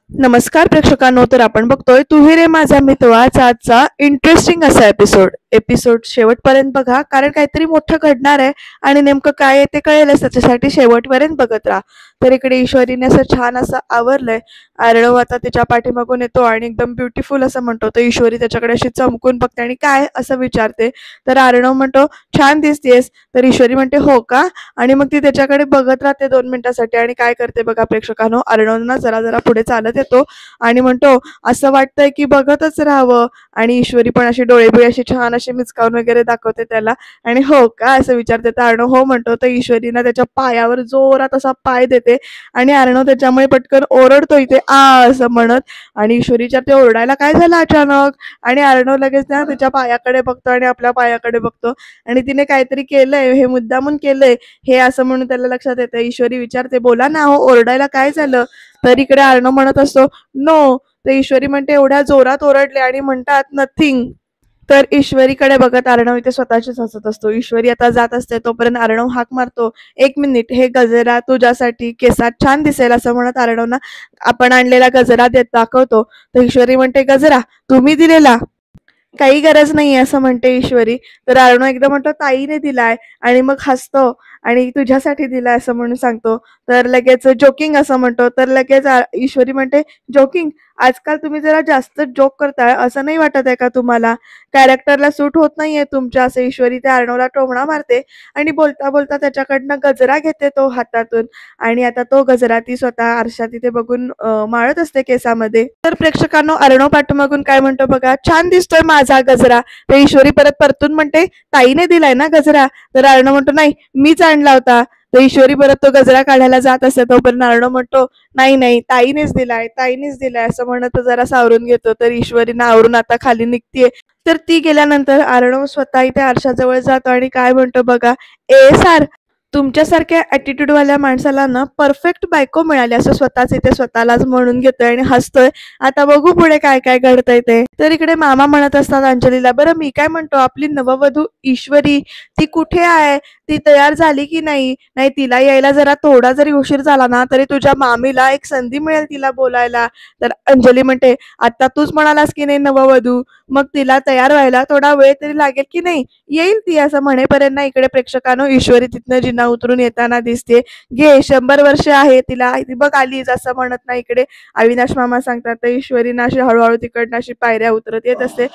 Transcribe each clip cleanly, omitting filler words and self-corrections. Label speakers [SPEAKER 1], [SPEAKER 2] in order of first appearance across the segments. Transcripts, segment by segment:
[SPEAKER 1] नमस्कार प्रेक्षकांनो, तर आपण बघतोय तू ही रे माझा मितवाचा आजचा इंटरेस्टिंग असा एपिसोड. एपिसोड शेवटपर्यंत बघा, कारण काहीतरी मोठं घडणार आहे आणि नेमकं काय आहे ते कळेलच. त्याच्यासाठी शेवटपर्यंत बघत राहा. तर इकडे ईश्वरीने असं छान असं आवरलंय. आरव आता तिच्या पाठीमागून येतो आणि एकदम ब्युटिफुल असं म्हणतो. तर ईश्वरी त्याच्याकडे अशी चमकून बघते आणि काय असं विचारते. तर अर्णव म्हणतो, छान दिसतेस. तर ईश्वरी म्हणते, हो का? आणि मग ती त्याच्याकडे बघत राहते 2 मिनिटासाठी आणि काय करते बघा प्रेक्षकांनो, अर्णव ना जरा जरा पुढे चालत येतो आणि म्हणतो, असं वाटतंय की बघतच राहावं. आणि ईश्वरी पण अशी डोळे बिळे अशी छान अशी मिचकावून वगैरे दाखवते त्याला आणि हो का असं विचारते. तर अर्णव हो म्हणतो. तर ईश्वरी ना त्याच्या पायावर जोरात असा पाय देते आणि अर्णव त्याच्यामुळे पटकन ओरडतो इथे आ असं म्हणत. आणि ईश्वरी विचारते, ओरडायला काय झालं अचानक? आणि अर्णव लगेच ना त्याच्या पायाकडे बघतो आणि आपल्या पायाकडे बघतो आणि तिने काहीतरी केलंय, हे मुद्दामून केलंय हे असं म्हणून त्याला लक्षात येतं. ईश्वरी विचारते, बोला ना हो, ओरडायला काय झालं? तर इकडे अर्णव म्हणत असतो, नो. तर ईश्वरी म्हणते, एवढ्या जोरात ओरडले आणि म्हणतात नथिंग. तर ईश्वरीकडे बघत अर्णव इथे स्वतःशीच हसत असतो. ईश्वरी आता जात असते तोपर्यंत अर्णव हाक मारतो, 1 मिनिट, हे गजरा तुझ्यासाठी केसात छान दिसेल असं म्हणत अर्णव ना आपण आणलेला गजरा देत दाखवतो. तर ईश्वरी म्हणते, गजरा तुम्ही दिलेला? काही गरज नाही असं म्हणते ईश्वरी. तर अर्णव एकदा म्हणतो, ताईने दिलाय. आणि मग हसतो आणि तुझ्यासाठी दिलाय असं म्हणून सांगतो. तर लगेच जोकिंग असं म्हणतो. तर लगेच ईश्वरी म्हणते, जोकिंग? आजकाल तुम्ही जरा जास्त जोक करताय, असं नाही वाटत आहे का तुम्हाला? कॅरेक्टरला सूट होत नाहीये तुमच्या असं ईश्वरी त्या अर्णवला टोमणा मारते आणि बोलता बोलता त्याच्याकडनं गजरा घेते तो हातातून. आणि आता तो गजरा ती स्वतः आरशात तिथे बघून माळत असते केसामध्ये. तर प्रेक्षकांनो, अर्णव पाठीमागून काय म्हणतो बघा, छान दिसतोय माझा गजरा. तर ईश्वरी परतून म्हणते, ताईने दिलाय ना गजरा? तर अर्णव म्हणतो, नाही, मीच आणला होता. तर ईश्वरी परत तो गजरा काढायला जात असते तोपर्यंत अर्णव म्हणतो, नाही नाही, ताईनेच दिलाय, ताईनेच दिलाय असं म्हणत जरा सावरून घेतो. तर ईश्वरीनं आवरून आता खाली निघतीये. तर ती गेल्यानंतर अर्णव स्वतः इथे आरशाजवळ जातो आणि काय म्हणतो बघा, ए सार, तुमच्यासारख्या ॲटिट्यूडवाल्या माणसाला ना परफेक्ट बायको मिळाली असं स्वतःच इथे स्वतःलाच म्हणून घेतोय आणि हसतोय. आता बघू पुढे काय काय घडतंय ते. तर इकडे मामा म्हणत असतात अंजलीला, बरं मी काय म्हणतो, आपली नववधू ईश्वरी ती कुठे आहे? ती तयार झाली की नाही? नाही, तिला यायला जरा थोडा जरी उशीर झाला ना तरी तुझ्या मामीला एक संधी मिळेल तिला बोलायला. तर अंजली म्हणते, आता तूच म्हणालास की नाही नववधू, मग तिला तयार व्हायला थोडा वेळ तरी लागेल की नाही? येईल ती असं म्हणेपर्यंत ना इकडे प्रेक्षकांनो ईश्वरी तिथनं जिना उतरून येताना दिसते. घे, 100 वर्ष आहे तिला, ती बघ आलीच असं म्हणत ना इकडे अविनाश मामा सांगतात. तर ईश्वरी ना अशी हळूहळू तिकडनं अशी पायऱ्या उतरत येत असते.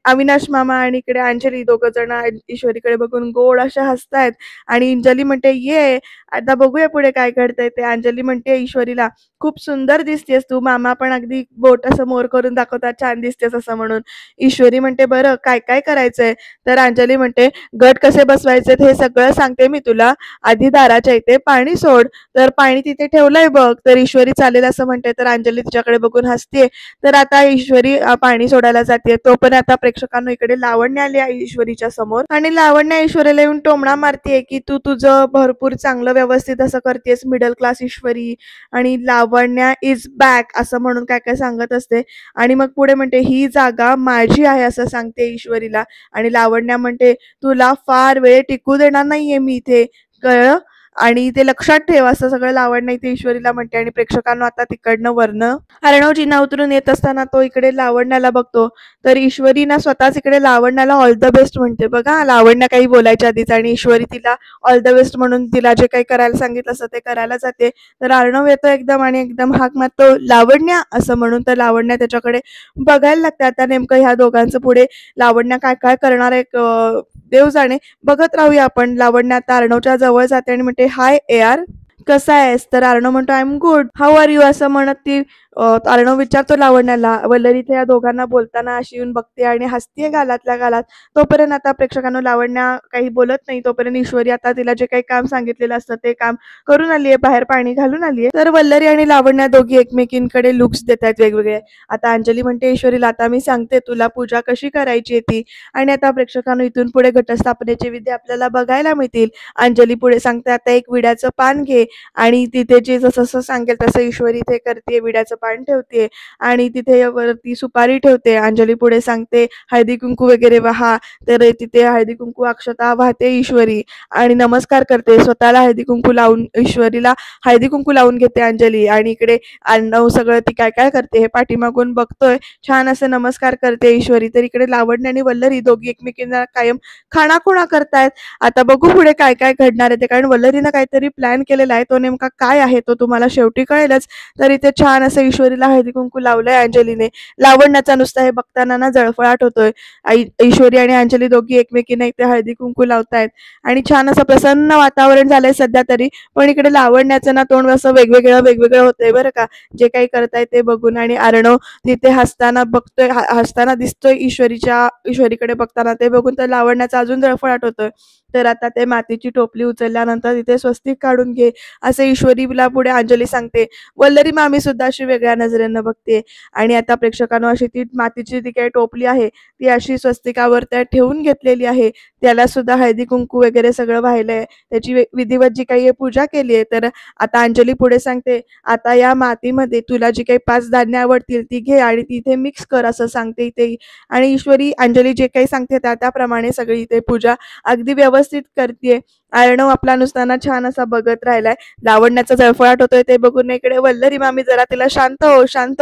[SPEAKER 1] अविनाश मामा आणि इकडे अंजली दोघं जण ईश्वरीकडे बघून गोड अशा हसतायत. आणि अंजली म्हणते, ये आता बघूया पुढे काय घडतंय ते. अंजली म्हणते ईश्वरीला, खूप सुंदर दिसतेस तू. मामा पण अगदी बोट असं मोर करून दाखवतात, छान दिसतेस असं म्हणून. ईश्वरी म्हणते, बरं काय काय करायचंय? तर अंजली म्हणते, गट कसे बसवायचे हे सगळं सांगते मी तुला. आधी दाराच्या इथे पाणी सोड. तर पाणी तिथे ठेवलंय बघ. तर ईश्वरी चालेल असं म्हणते. तर अंजली तिच्याकडे बघून हसते. तर आता ईश्वरी पाणी सोडायला जाते. तोपर्यंत आता प्रेक्षकांना इकडे लावण्य आली आहे ईश्वरीच्या समोर आणि लावण्य ईश्वरीला येऊन टोमणा मारतीये की तू तुझं भरपूर चांगलं व्यवस्थित असं करतेस, मिडल क्लास ईश्वरी. आणि लावण्या इज बॅक असं म्हणून काय काय सांगत असते. आणि मग पुढे म्हणते, ही जागा माझी आहे असं सांगते ईश्वरीला. आणि लावण्या म्हणते, तुला फार वेळ टिकू देणार नाहीये मी इथे, कळलं? आणि ते लक्षात ठेव असं सगळं लावण्य इथे ईश्वरीला म्हणते. आणि प्रेक्षकांना आता तिकडनं वरनं अर्णव जिना उतरून येत असताना तो इकडे लावण्याला बघतो. तर ईश्वरी ना स्वतःच इकडे लावण्याला ऑल द बेस्ट म्हणते बघा, लावण्य काही बोलायच्या आधीच. आणि ईश्वरी तिला ऑल द बेस्ट म्हणून तिला जे काही करायला सांगितलं असतं ते करायला जाते. तर अर्णव येतो एकदम आणि एकदम हाक मारतो, लावण्या असं म्हणून. तर लावण्य त्याच्याकडे बघायला लागते. आता नेमकं ह्या दोघांचं पुढे लावण्य काय काय करणार आहे देव जाणे. बघत राहूया आपण. लावण्य आता अर्णवच्या जवळ जाते आणि म्हणते, हाय एआर, कसा आहेस? तर अर्णव म्हणतो, I am good, how are you असं म्हणत ती अर्णव विचारतो लावण्याला. वल्लरी या दोघांना बोलताना अशी येऊन बघते आणि हसतीये गालातल्या गालात. तोपर्यंत आता प्रेक्षकांना लावण्य काही बोलत नाही. तोपर्यंत ईश्वरी आता तिला जे काही काम सांगितलेलं असतं ते काम करून आलीये, बाहेर पाणी घालून आलीये. तर वल्लरी आणि लावण्य दोघी एकमेकींकडे लुक्स देत आहेत वेगवेगळे. आता अंजली म्हणते ईश्वरीला, आता मी सांगते तुला पूजा कशी करायची ती. आणि आता प्रेक्षकांना इथून पुढे घटस्थापनेचे विधी आपल्याला बघायला मिळतील. अंजली पुढे सांगते, आता एक विड्याचं पान घे आणि तिथे जे जसं सांगेल तसं ईश्वरी ते करते, विड्याचं पान ठेवते आणि तिथे वरती सुपारी ठेवते. अंजली पुढे सांगते, हळदी कुंकू वगैरे वाहा. तर तिथे हळदी कुंकू अक्षता वाहते ईश्वरी आणि नमस्कार करते. स्वतःला हळदी कुंकू लावून ईश्वरीला हळदी कुंकू लावून घेते अंजली. आणि इकडे अर्णव सगळं ती काय काय करते हे पाठीमागून बघतोय. छान असं नमस्कार करते ईश्वरी. तर इकडे लावण्य आणि वल्लरी दोघी एकमेकींना कायम खाणाखुणा करतायत. आता बघू पुढे काय काय घडणार आहे ते, कारण वल्लरीनं काहीतरी प्लॅन केलेला आहे. तो नेमका काय आहे तो तुम्हाला शेवटी कळेलच. तर इथे छान असं ईश्वरीला हळदी कुंकू लावलंय अंजलीने. लावण्याचा नुसता हे बघताना ना जळफळाट होतोय. ईश्वरी आणि अंजली दोघी एकमेकींना इथे हळदी कुंकू लावतायत आणि छान असं प्रसन्न वातावरण झालंय सध्या तरी. पण इकडे लावण्याचं ना तोंड असं वेगवेगळं वेगवेगळं होतंय बरं का, जे काही करताय ते बघून. आणि अर्णव तिथे हसताना बघतोय, हसताना दिसतोय ईश्वरीकडे बघताना ते बघून तर लावण्याचा अजून जळफळाट होतोय. तर आता ते मातीची टोपली उचलल्यानंतर तिथे स्वस्तिक काढून घे असं ईश्वरीला पुढे अंजली सांगते. वल्लरी मामी सुद्धा अशी वेगळ्या नजरेनं बघते. आणि आता प्रेक्षकांनो अशी ती मातीची जी काही टोपली आहे ती अशी स्वस्तिकावर त्या ठेवून घेतलेली आहे. त्याला सुद्धा हळदी कुंकू वगैरे सगळं वाहिलंय, त्याची विधिवत जी काही पूजा केली आहे. तर आता अंजली पुढे सांगते, आता या मातीमध्ये तुला जी काही 5 धान्य आवडतील ती घे आणि तिथे मिक्स कर असं सांगते इथे. आणि ईश्वरी अंजली जे काही सांगते त्याप्रमाणे सगळी इथे पूजा अगदी व्यवस्थित करते. अर्णव आपला नुसताना छान असा बघत राहिलाय. लावण्याचा जळफळाट होतोय ते बघून इकडे वल्लरी मामी जरा तिला शांत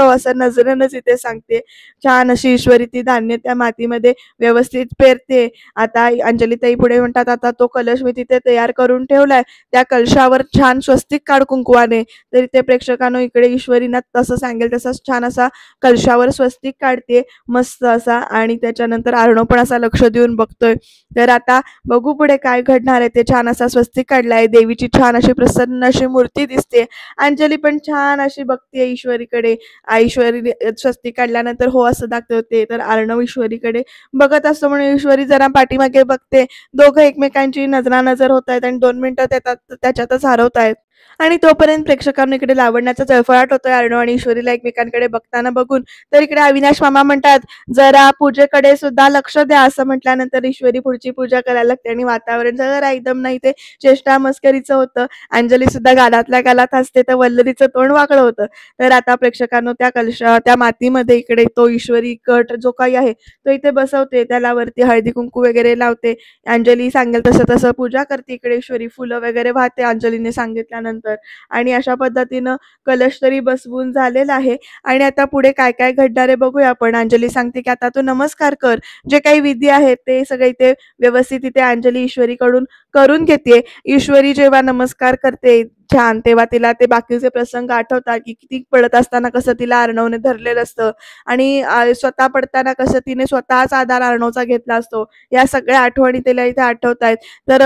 [SPEAKER 1] हो असं नजरेनंच इथे सांगते. छान अशी ईश्वरी ती धान्य त्या मातीमध्ये व्यवस्थित पेरते. आता अंजली ताई पुढे म्हणतात, आता तो कलश मी तिथे तयार करून ठेवलाय, त्या कलशावर छान स्वस्तिक काढ कुंकवाने. तर इथे प्रेक्षकांनो इकडे ईश्वरीना तसं सांगेल तसंच छान असा कलशावर स्वस्तिक काढते मस्त असा. आणि त्याच्यानंतर अर्णव पण असा लक्ष देऊन बघतोय. तर आता बघू पुढे काय घडणार आहे ते. छान असा स्वस्तिक काढलाय, देवीची छान अशी प्रसन्न अशी मूर्ती दिसते. अंजली पण छान अशी बघते ईश्वरीकडे. ईश्वरी स्वस्तिक काढल्यानंतर हो असं दाखवते. तर अर्णव ईश्वरीकडे बघत असतो म्हणून ईश्वरी जरा पाठीमागे बघते. दोघं एकमेकांची नजरानजर होत आहेत आणि 2 मिनिटं त्याच्यातच हरवतायत. आणि तोपर्यंत प्रेक्षकांना इकडे लावण्याचा जळफळाट होतोय अर्णव आणि ईश्वरीला एकमेकांकडे बघताना बघून. तर इकडे अविनाश मामा म्हणतात, जरा पूजेकडे सुद्धा लक्ष द्या असं म्हटल्यानंतर ईश्वरी पुढची पूजा करायला लागते आणि वातावरण जरा एकदम नाही ते चेष्टा मस्करीचं होतं. अंजली सुद्धा गालातल्या गालात हसते तर वल्लरीचं तोंड वाकडं होतं. तर आता प्रेक्षकांनो त्या मातीमध्ये इकडे तो ईश्वरी कट जो काही आहे तो इथे बसवते. त्याला वरती हळदी कुंकू वगैरे लावते. अंजली सांगेल तसं तसं पूजा करते. इकडे ईश्वरी फुलं वगैरे वाहते अंजलीने सांगितल्यानंतर. आणि अशा पद्धतीनं कलश तरी बसवून झालेला आहे. आणि आता पुढे काय काय घडणार आहे बघूया आपण. अंजली सांगते की आता तू नमस्कार कर, जे काही विधी आहेत ते सगळे इथे व्यवस्थित इथे अंजली ईश्वरीकडून करून घेते. ईश्वरी जेव्हा नमस्कार करते छान, तेव्हा तिला ते बाकीचे प्रसंग आठवतात की किती पडत असताना कसं तिला अर्णवने धरलेलं असतं आणि स्वतः पडताना कसं तिने स्वतःच आधार अर्णवचा घेतला असतो. या सगळ्या आठवणी तिला इथे आठवत आहेत. तर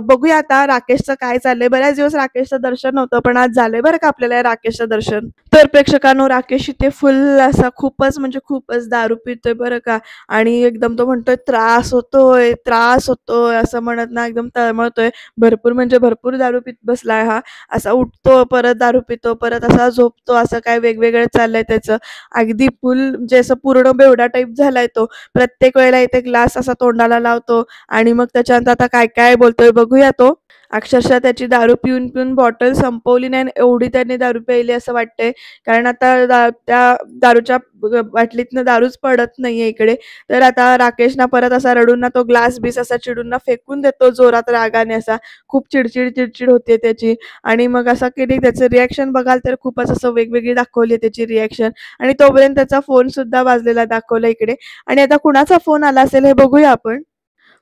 [SPEAKER 1] बघूया आता राकेशचं काय चाललंय. बऱ्याच दिवस राकेशचं दर्शन नव्हतं पण आज झालंय बरं का आपल्याला राकेशचं दर्शन. तर प्रेक्षकांनो राकेश इथे फुल असा खूपच म्हणजे खूपच दारू पितोय बरं का. आणि एकदम तो म्हणतोय त्रास होतोय असं म्हणत ना एकदम तळमळतोय. भरपूर म्हणजे भरपूर दारू पित बसलाय हा. असा उठतो परत दारू पितो परत असा झोपतो, असं काय वेगवेगळं चाललंय त्याचं. अगदी फुल म्हणजे असं पूर्ण बेवडा टाईप झालाय तो. प्रत्येक वेळेला इथे ग्लास असा तोंडाला लावतो आणि मग त्याच्यानंतर आता काय काय बोलतोय बघूया तो. अक्षरशः त्याची दारू पिऊन पिऊन बॉटल संपवली नाही आणि एवढी त्याने दारू प्यायली असं वाटतंय. कारण आता त्या दारूच्या बाटलीतनं दारूच पडत नाहीये इकडे. तर आता राकेश ना परत असा रडून ना तो ग्लास बीस असा चिडून ना फेकून देतो जोरात रागाने. असा खूप चिडचिड होते त्याची. आणि मग असं केली त्याचं रिॲक्शन बघाल तर खूपच असं वेगवेगळी दाखवली त्याची रिॲक्शन. आणि तोपर्यंत त्याचा फोन सुद्धा वाजलेला दाखवला इकडे. आणि आता कुणाचा फोन आला असेल हे बघूया आपण.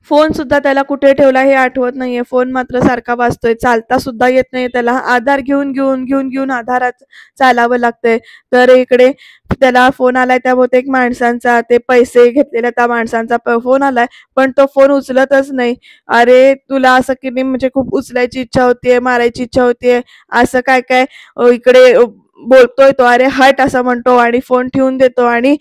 [SPEAKER 1] फोन सुद्धा त्याला कुठे ठेवला हे आठवत नाहीये. फोन मात्र सारखा वाजतोय. चालता सुद्धा येत नाही त्याला. आधार घेऊन आधारात चालावं लागतंय. तर इकडे त्याला फोन आलाय त्या बहुतेक माणसांचा, ते पैसे घेतलेल्या त्या माणसांचा फोन आलाय. पण तो फोन उचलतच नाही. अरे तुला असं की नाही म्हणजे खूप उचलायची इच्छा होतीये, मारायची इच्छा होतीये असं काय काय इकडे बोलतोय तो. अरे हट असं म्हणतो आणि फोन ठेवून देतो आणि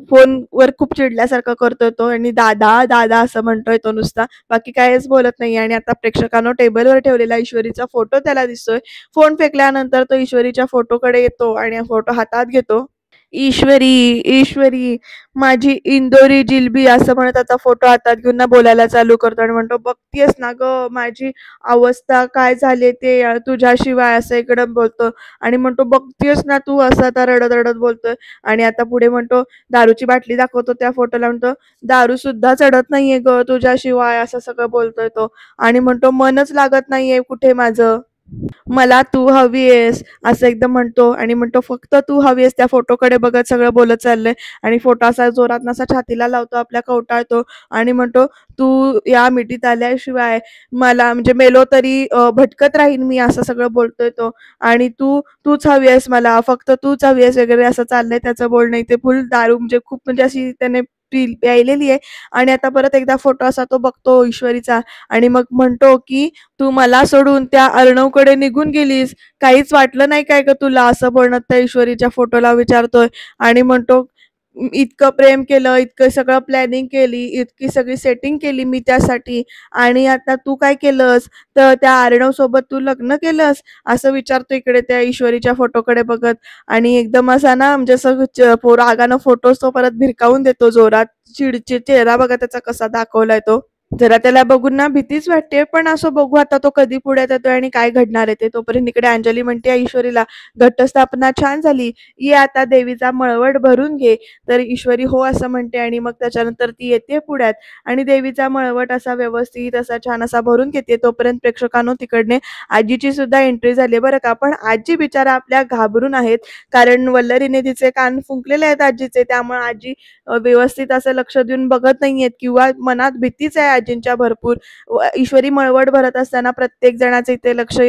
[SPEAKER 1] फोनवर खूप चिडल्यासारखं करतोय तो. आणि दादा दादा असं म्हणतोय तो नुसता, बाकी काहीच बोलत नाही. आणि आता प्रेक्षकांनो टेबलवर ठेवलेला ईश्वरीचा फोटो त्याला दिसतोय. फोन फेकल्यानंतर तो ईश्वरीच्या फोटोकडे येतो आणि फोटो हातात घेतो. ईश्वरी, ईश्वरी, माझी इंदोरी जिलबी असं म्हणत त्याचा फोटो हातात घेऊन ना बोलायला चालू करतो आणि म्हणतो, "बघतीयेस ना गं माझी अवस्था काय झाली ते तुझ्याशिवाय." असं इकडं बोलतो आणि म्हणतो, "बघतीयेस ना तू." असं आता रडत-रडत बोलतोय आणि आता पुढे म्हणतो, दारूची बाटली दाखवतो त्या फोटोला म्हणतो, "दारू सुद्धा चढत नाहीये गं तुझ्याशिवाय." असं सगळं बोलतोय तो आणि म्हणतो, "मनच लागत नाहीये कुठे माझं." मला तू हवी आहेस असं एकदम म्हणतो आणि म्हणतो फक्त तू हवी आहेस त्या फोटोकडे बघत सगळं बोलत चाललंय आणि फोटो असा जोरात असा छातीला लावतो आपल्या कवटाळतो आणि म्हणतो तू या मिठीत आल्याशिवाय मला म्हणजे मेलो तरी भटकत राहीन मी असं सगळं बोलतोय तो आणि तूच हवी आहेस मला फक्त तूच हवी आहेस वगैरे असं चाललंय त्याचं बोलणं इथे फुल दारू म्हणजे खूप म्हणजे अशी त्याने प्यायलेली आहे आणि आता परत एकदा फोटो असा तो बघतो ईश्वरीचा आणि मग म्हणतो की तू मला सोडून त्या अर्णवकडे निघून गेलीस, काहीच वाटलं नाही काय गं तुला? असं म्हणत त्या ईश्वरीच्या फोटोला विचारतोय आणि म्हणतो, इतकं प्रेम केलं, इतकं सगळं प्लॅनिंग केली, इतकी सगळी सेटिंग केली मी त्यासाठी आणि आता तू काय केलंस? तर त्या अर्णवसोबत तू लग्न केलंस?" असं विचारतो इकडे त्या ईश्वरीच्या फोटोकडे बघत आणि एकदम असा ना म्हणजे असं रागानं फोटोज तो परत भिरकावून देतो जोरात. चेहरा बघा त्याचा कसा दाखवलाय तो. जरा त्याला बघून ना भीतीच वाटते, पण असं बघू आता तो कधी पुढ्यात येतोय आणि काय घडणार आहे ते. तोपर्यंत इकडे अंजली म्हणते ईश्वरीला, "घटस्थापना छान झाली. ये आता देवीचा मळवट भरून घे." तर ईश्वरी हो असं म्हणते आणि मग त्याच्यानंतर ती येते पुढ्यात आणि देवीचा मळवट असा व्यवस्थित असा छान असा भरून घेते. तोपर्यंत प्रेक्षकांनो तिकडने आजीची सुद्धा एंट्री झाली बरं का. पण आजी बिचारा आपल्या घाबरून आहेत, कारण वल्लरीने तिचे कान फुंकलेले आहेत आजीचे. त्यामुळे आजी व्यवस्थित असं लक्ष देऊन बघत नाहीयेत किंवा मनात भीतीच आहे आजींच्या भरपूर. ईश्वरी मळवट भरत असताना प्रत्येक जणाचं इथे लक्ष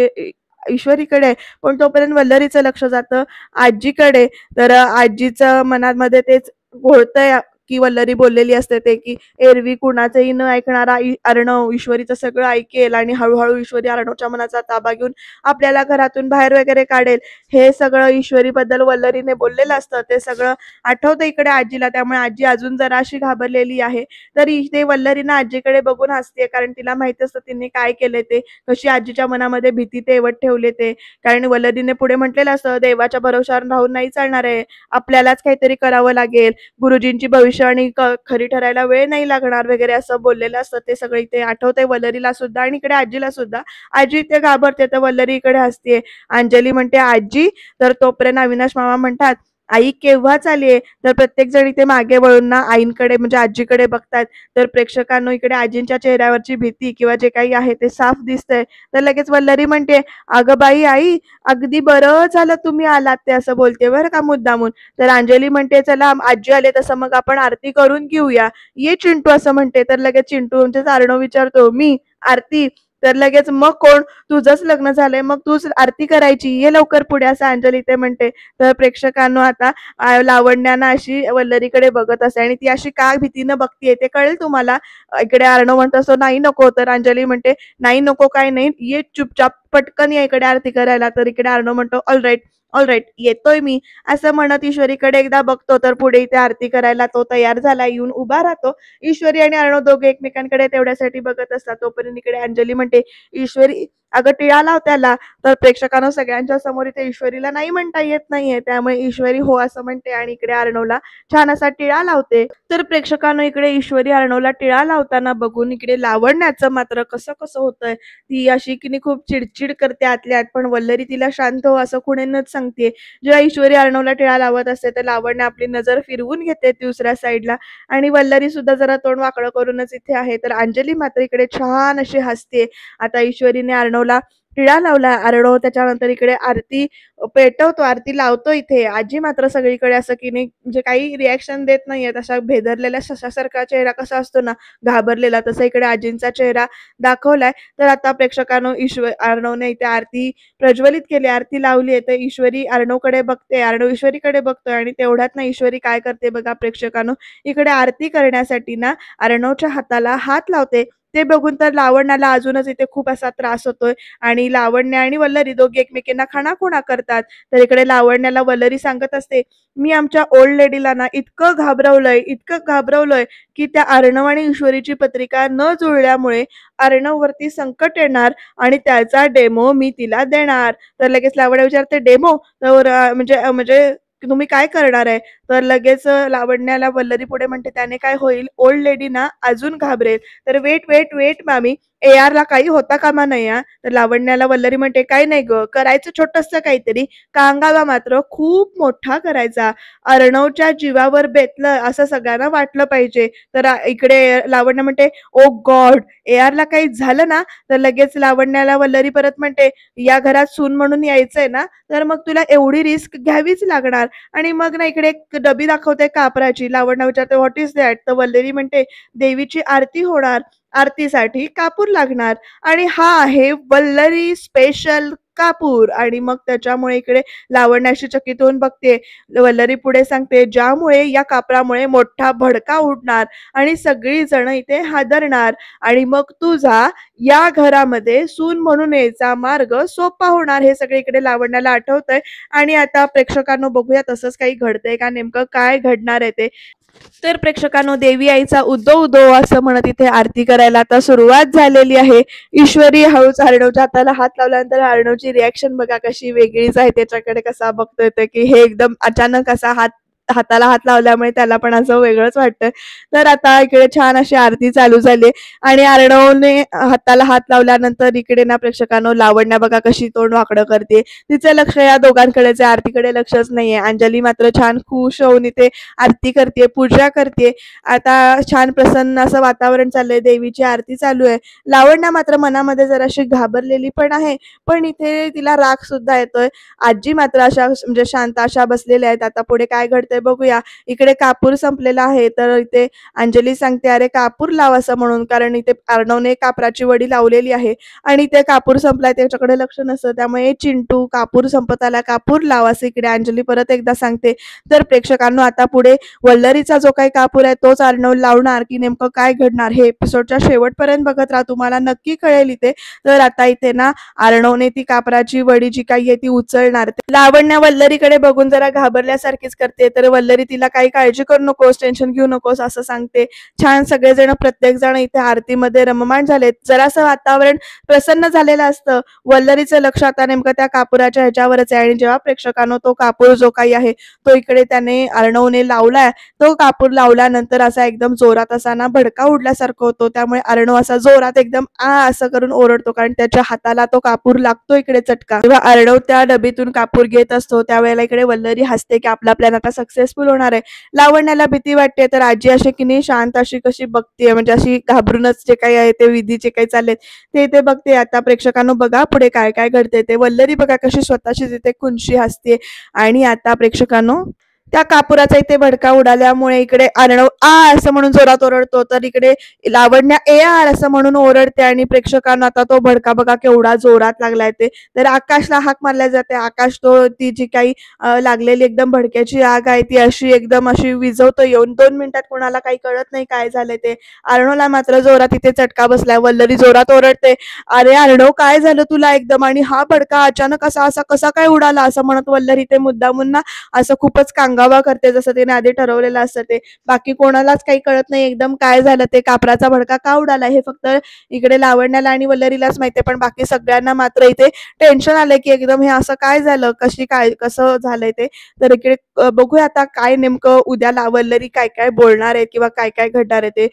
[SPEAKER 1] ईश्वरीकडे आहे. पण तोपर्यंत वल्लरीचं लक्ष जातं आजीकडे. तर आजीचं मनामध्ये तेच घोळतंय की वल्लरी बोललेली असते ते की एरवी कुणाचंही न ऐकणारा अर्णव ईश्वरीचं सगळं ऐकेल आणि हळूहळू ईश्वरी अर्णवच्या मनाचा ताबा घेऊन आपल्याला घरातून बाहेर वगैरे काढेल. हे सगळं ईश्वरीबद्दल वल्लरीने बोललेलं असतं. ते सगळं आठवतं इकडे आजीला. त्यामुळे आजी अजून जरा अशी घाबरलेली आहे. तरी ते वल्लरीनं आजीकडे बघून हसते, कारण तिला माहिती असतं तिने काय केलंय ते, कशी आजीच्या मनामध्ये भीती तेवत ठेवले ते. कारण वल्लरीने पुढे म्हटलेलं असतं, देवाच्या भरोश्यावर राहून नाही चालणार आहे. आपल्यालाच काहीतरी करावं लागेल. गुरुजींची भविष्यवाणी खरी ठरायला वेळ नाही लागणार वगैरे असं बोललेलं असतं. ते सगळं इथे आठवतंय वल्लरीला सुद्धा आणि इकडे आजीला सुद्धा. आजी इथे घाबरते तर वल्लरी इकडे हसते. अंजली म्हणते, "आजी." तर तोपर्यंत अविनाश मामा म्हणतात, "आई केव्हाच आलीये?" तर प्रत्येक जण इथे मागे वळून ना आईंकडे म्हणजे आजीकडे बघतात. तर प्रेक्षकांनो इकडे आजींच्या चेहऱ्यावरची भीती किंवा जे काही आहे ते साफ दिसतंय. तर लगेच वल्लरी म्हणते, "अगं बाई आई, अगदी बरं झालं तुम्ही आलात." ते असं बोलते बरं का मुद्दामून. तर अंजली म्हणते, "चला आजी आले तसं मग आपण आरती करून घेऊया. ये चिंटू." असं म्हणते. तर लगेच चिंटू म्हणजे अर्णव विचारतो, "मी? आरती?" तर लगेच, "मग कोण? तुझंच लग्न झालंय, मग तूच आरती करायची. ये लवकर पुढे." असं अंजली ते म्हणते. तर प्रेक्षकांनो आता लावण्यानं अशी वल्लरीकडे बघत असते आणि ती अशी का भीतीनं बघतीये ते कळेल तुम्हाला. इकडे अर्णव म्हणतो असं, "नाही नको." तर अंजली म्हणते, "नाही नको काय नाही, ये चुपचाप पटकन या इकडे आरती करायला." तर इकडे अर्णव म्हणतो, "ऑलराईट, ऑलराईट, येतोय मी." असं म्हणत ईश्वरीकडे एकदा बघतो तर पुढे इथे आरती करायला तो तयार झाला, येऊन उभा राहतो. ईश्वरी आणि अर्णव दोघे एकमेकांकडे तेवढ्यासाठी बघत असतात. तोपर्यंत इकडे अंजली म्हणते, "ईश्वरी, अगं टिळा लाव त्याला." तर प्रेक्षकांना सगळ्यांच्या समोर इथे ईश्वरीला नाही म्हणता येत नाहीये. त्यामुळे ईश्वरी हो असं म्हणते आणि इकडे अर्णवला छान असा टिळा लावते. तर प्रेक्षकांनो इकडे ईश्वरी अर्णवला टिळा लावताना बघून इकडे लावण्याचं मात्र कसं कसं होतंय. ती अशी की नाही खूप चिडचिड करते आतल्या आत, पण वल्लरी तिला शांत हो असं खुणेनच सांगते. जेव्हा ईश्वरी अर्णवला टिळा लावत असते तर लावण्य आपली नजर फिरवून घेते दुसऱ्या साईडला आणि वल्लरी सुद्धा जरा तोंड वाकडं करूनच इथे आहे. तर अंजली मात्र इकडे छान अशी हसते. आता ईश्वरीने अर्णवला टिळा लावला. अर्णव त्याच्यानंतर इकडे आरती पेटवतो, आरती लावतो इथे. आजी मात्र सगळीकडे असं की नाही म्हणजे काही रिएक्शन देत नाहीये. अशा भेदरलेल्या सशासारखा चेहरा कसा असतो ना घाबरलेला, तसा इकडे आजींचा चेहरा दाखवलाय. तर आता प्रेक्षकांनो अर्णवने इथे आरती प्रज्वलित केली, आरती लावली आहे. तर ईश्वरी अर्णवकडे बघते, अर्णव ईश्वरीकडे बघतोय आणि तेवढ्यात ना ईश्वरी काय करते बघा प्रेक्षकांनो, इकडे आरती करण्यासाठी ना अर्णवच्या हाताला हात लावते. ते बघून तर लावण्याला अजूनच इथे खूप असा त्रास होतोय आणि लावण्य आणि वल्लरी दोघी एकमेकींना खाणाखुणा करतात. तर इकडे लावण्याला वल्लरी सांगत असते, "मी आमच्या ओल्ड लेडीला ना इतकं घाबरवलंय, इतकं घाबरवलंय, की त्या अर्णव आणि ईश्वरीची पत्रिका न जुळल्यामुळे अर्णववरती संकट येणार आणि त्याचा डेमो मी तिला देणार." तर लगेच लावण्य विचारते, "डेमो?" तर म्हणजे म्हणजे तुम्ही काय करणार आहे? तर लगेच लावण्याला वल्लरी पुढे म्हणते, "त्याने काय होईल? ओल्ड लेडी ना अजून घाबरेल." तर "वेट, वेट, वेट मामी, ARला काही होता कामा नये हां." तर लावण्याला वल्लरी म्हणते, "काही नाही गं, करायचं छोटंसं काहीतरी. कांगावा मात्र खूप मोठा करायचा. अर्णवच्या जीवावर बेतलं असं सगळ्यांना वाटलं पाहिजे." तर इकडे लावण्य म्हणते, "ओह गॉड! ARला काही झालं ना?" तर लगेच लावण्याला वल्लरी परत म्हणते, "या घरात सून म्हणून यायचंय ना, तर मग तुला एवढी रिस्क घ्यावीच लागणार." आणि मग ना इकडे एक डबी दाखवते कापराची. लावण्य विचारते, "व्हॉट इज दॅट?" तर वल्लरी म्हणते, "देवीची आरती होणार. आरतीसाठी कापूर लागणार आणि हा आहे वल्लरी स्पेशल कापूर." आणि मग त्याच्यामुळे इकडे लावण्य चकित होऊन बघते. वल्लरी पुढे सांगते, "ज्यामुळे या कापरामुळे मोठा भडका उडणार आणि सगळी जण इथे हादरणार आणि मग तुझा या घरामध्ये सून म्हणून यायचा मार्ग सोपा होणार." हे सगळे इकडे लावण्याला आठवतंय. आणि आता प्रेक्षकांनो बघूया तसंच काही घडतंय का, नेमकं काय घडणार आहे ते. तर प्रेक्षकांनो, देवी आईचा उदो उदो असं म्हणत इथे आरती करायला आता सुरुवात झालेली आहे. ईश्वरी हळूच अर्णवच्या हाताला हात लावल्यानंतर अर्णवची रिॲक्शन बघा कशी वेगळीच आहे. त्याच्याकडे कसा बघतोय ते, की हे एकदम अचानक असा हाताला हात लावल्यामुळे त्याला पण असं वेगळंच वाटतं. तर आता इकडे छान अशी आरती चालू झाली आणि अर्णवने हाताला हात लावल्यानंतर इकडे ना प्रेक्षकांनो लावण्या बघा कशी तोंड वाकडं करते. तिचं लक्ष या दोघांकडेच आहे, आरतीकडे लक्षच नाहीये. अंजली मात्र छान खुश होऊन इथे आरती करते, पूजा करते. आता छान प्रसन्न असं वातावरण चाललंय, देवीची आरती चालू आहे. लावण्या मात्र मनामध्ये जराशी घाबरलेली पण आहे, पण इथे तिला राग सुद्धा येतोय. आजी मात्र अशा म्हणजे शांत अशा बसलेल्या आहेत. आता पुढे काय घडतंय बघूया. इकडे कापूर संपलेला आहे, तर इथे अंजली सांगते, "अरे कापूर लाव" असं म्हणून, कारण इथे अर्णवने कापराची वडी लावलेली आहे आणि ते कापूर संपलाय त्याच्याकडे लक्ष नसतं. त्यामुळे चिंटू कापूर संपत आला, कापूर लाव असं इकडे अंजली परत एकदा सांगते. तर प्रेक्षकांनो आता पुढे वल्लरीचा जो काही कापूर आहे तोच अर्णव लावणार की नेमकं काय घडणार हे एपिसोडच्या शेवटपर्यंत बघत राहा, तुम्हाला नक्की कळेल इथे. तर आता इथे ना अर्णवने ती कापराची वडी जी काही आहे ती उचलणार. लावण्या वल्लरीकडे बघून जरा घाबरल्यासारखीच करते, तर वल्लरी तिला काही काळजी करू नकोस, टेन्शन घेऊ नकोस असं सांगते. छान सगळेजण प्रत्येक जण इथे आरतीमध्ये रममाण झालेत. जरासं वातावरण प्रसन्न झालेलं असतं. वल्लरीचं लक्ष आता नेमकं त्या कापुराच्या ह्याच्यावरच आहे आणि जेव्हा प्रेक्षकांनो तो कापूर जो काही आहे तो इकडे त्याने अर्णवने लावलाय, तो कापूर लावल्यानंतर असा एकदम जोरात असा ना भडका उडल्यासारखं होतो. त्यामुळे अर्णव असा जोरात एकदम आ असं करून ओरडतो, कारण त्याच्या हाताला तो कापूर लागतो इकडे चटका. तेव्हा अर्णव त्या डबीतून कापूर घेत असतो त्यावेळेला इकडे वल्लरी हसते की आपला प्लॅन आता सक्सेसफुल होणार आहे. लावण्याला भीती वाटते, तर आजी अशी की नाही शांत अशी कशी बघते, म्हणजे अशी घाबरूनच जे काही आहे ते विधी जे काही चाललेत ते बघते. आता प्रेक्षकांनो बघा पुढे काय काय घडते ते. वल्लरी बघा कशी स्वतःची तिथे खुनशी हसते आणि आता प्रेक्षकांनो त्या कापुराचा इथे भडका उडाल्यामुळे इकडे अर्णव आ असं म्हणून जोरात ओरडतो, तर इकडे लावण्या ए आर असं म्हणून ओरडते आणि प्रेक्षकांना आता तो भडका बघा केवढा जोरात लागलाय ते. तर आकाशला हाक मारल्या जाते. आकाश तो ती जी काही लागलेली एकदम भडक्याची आग आहे ती अशी एकदम अशी विझवतो येऊन. 2 मिनिटात कोणाला काही कळत नाही काय झालंय ते. अर्णवला मात्र जोरात इथे चटका बसलाय. वल्लरी जोरात ओरडते, "अरे अर्णव काय झालं तुला एकदम, आणि हा भडका अचानक असा कसा काय उडाला?" असं म्हणत वल्लरी ते मुद्दामून ना असं खूपच कांगावा करते, जसं तिने आधी ठरवलेलं असतं ते. बाकी कोणालाच काही कळत नाही एकदम काय झालं ते, कापराचा भडका का उडाला हे फक्त इकडे लावण्याला आणि वल्लरीलाच माहितीये. पण बाकी सगळ्यांना मात्र इथे टेन्शन आलंय की एकदम हे असं काय झालं, काय कसं झालंय ते. तर इकडे बघूया आता काय नेमकं उद्या वल्लरी काय काय बोलणार आहे किंवा काय काय घडणार आहे ते.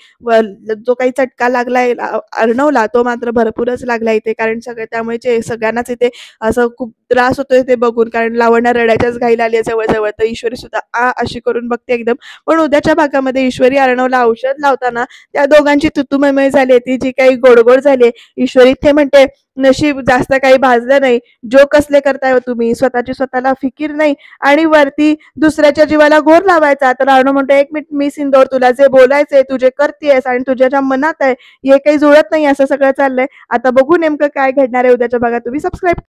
[SPEAKER 1] जो काही चटका लागलाय अर्णवला तो मात्र भरपूरच लागलाय इथे, कारण त्यामुळे सगळ्यांनाच इथे असं खूप त्रास होतोय ते बघून, कारण लावण्या रडायच्याच घाईला आली जवळ. तर ईश्वरी सुद्धा आ अशी करून बघते एकदम. पण उद्याच्या भागामध्ये ईश्वरी अर्णवला औषध लावताना त्या दोघांची तुतुमयमय झाली, ती जी काही गोडगोड झाली. ईश्वरी इथे म्हणते, "नशीब जास्त काही भाजलं नाही. जो कसले करताय हो तुम्ही, स्वतःची स्वतःला फिकीर नाही आणि वरती दुसऱ्याच्या जीवाला घोर लावायचा." तर अर्णव म्हणतो, "एक मिनिट मी सिंदोर, तुला जे बोलायचंय तू जे करतेयस आणि तुझ्या ज्या मनात आहे हे काही जुळत नाही." असं सगळं चाललंय. आता बघू नेमकं काय घडणार आहे उद्याच्या भागात. तुम्ही सबस्क्राईब